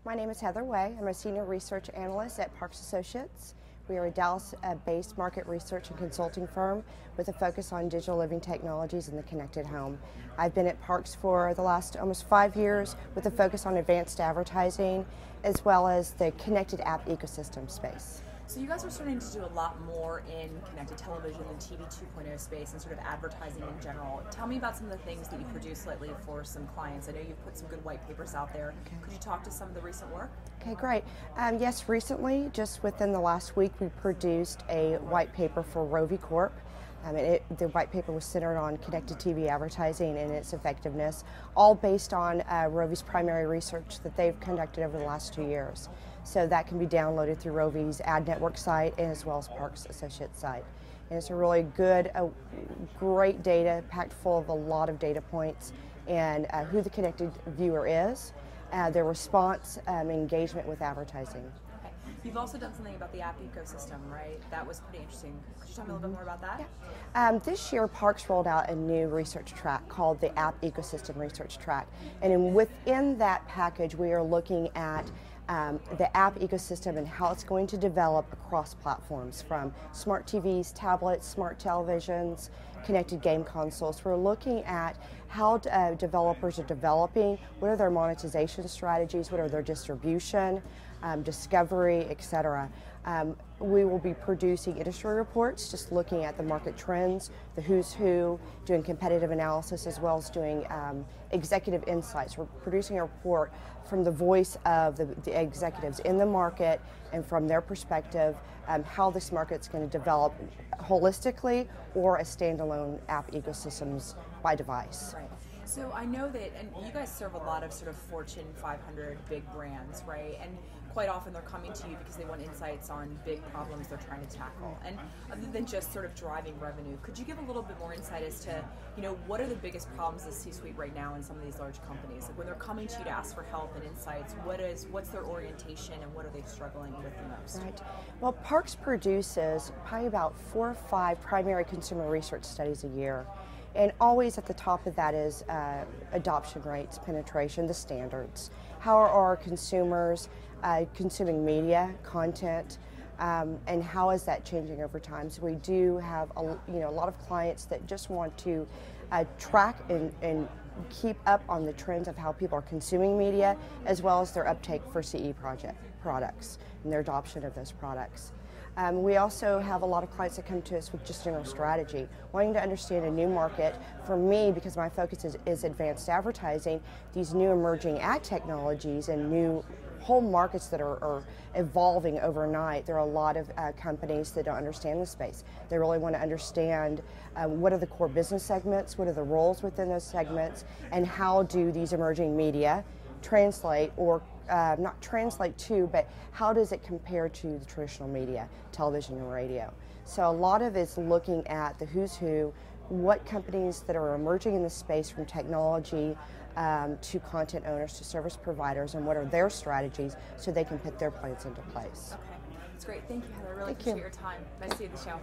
My name is Heather Way. I'm a Senior Research Analyst at Parks Associates. We are a Dallas-based market research and consulting firm with a focus on digital living technologies in the connected home. I've been at Parks for the last almost 5 years with a focus on advanced advertising as well as the connected app ecosystem space. So you guys are starting to do a lot more in connected television and TV 2.0 space and sort of advertising in general. Tell me about some of the things that you produced lately for some clients. I know you've put some good white papers out there. Okay. Could you talk to some of the recent work? Okay, great. Yes, recently, just within the last week, we produced a white paper for Roe v. Corp. The white paper was centered on connected TV advertising and its effectiveness, all based on Roe v's primary research that they've conducted over the last 2 years. So that can be downloaded through Roe v's ad network site and as well as Parks Associates site. And it's a really good, great data, packed full of a lot of data points and who the connected viewer is, their response, engagement with advertising. You've also done something about the app ecosystem, right? That was pretty interesting. Could you tell me a little bit more about that? Yeah. This year, Parks rolled out a new research track called the App Ecosystem Research Track. And within that package, we are looking at the app ecosystem and how it's going to develop across platforms, from smart TVs, tablets, smart televisions, connected game consoles. We're looking at how developers are developing, what are their monetization strategies, what are their distribution, discovery, etc. We will be producing industry reports, just looking at the market trends, the who's who, doing competitive analysis as well as doing executive insights. We're producing a report from the voice of the executives in the market and from their perspective, how this market's going to develop holistically or as standalone app ecosystems by device. Right. So I know that, and you guys serve a lot of sort of Fortune 500 big brands, right? And quite often they're coming to you because they want insights on big problems they're trying to tackle. And other than just sort of driving revenue, could you give a little bit more insight as to, what are the biggest problems the C-suite right now in some of these large companies? Like when they're coming to you to ask for help and insights, what's their orientation and what are they struggling with the most? Right. Well, Parks produces probably about 4 or 5 primary consumer research studies a year. And always at the top of that is adoption rates, penetration, the standards. How are our consumers consuming media, content, and how is that changing over time? So we do have a lot of clients that just want to track and keep up on the trends of how people are consuming media, as well as their uptake for CE products and their adoption of those products. We also have a lot of clients that come to us with just general strategy, wanting to understand a new market. For me, because my focus is advanced advertising, these new emerging ad technologies and new whole markets that are evolving overnight. There are a lot of companies that don't understand the space. They really want to understand what are the core business segments, what are the roles within those segments, and how do these emerging media translate or not translate to, but how does it compare to the traditional media, television and radio? So a lot of it's looking at the who's who, what companies that are emerging in the space from technology to content owners to service providers, and what are their strategies so they can put their plans into place. Okay, that's great. Thank you, Heather. I really appreciate your time. Nice to see you at the show.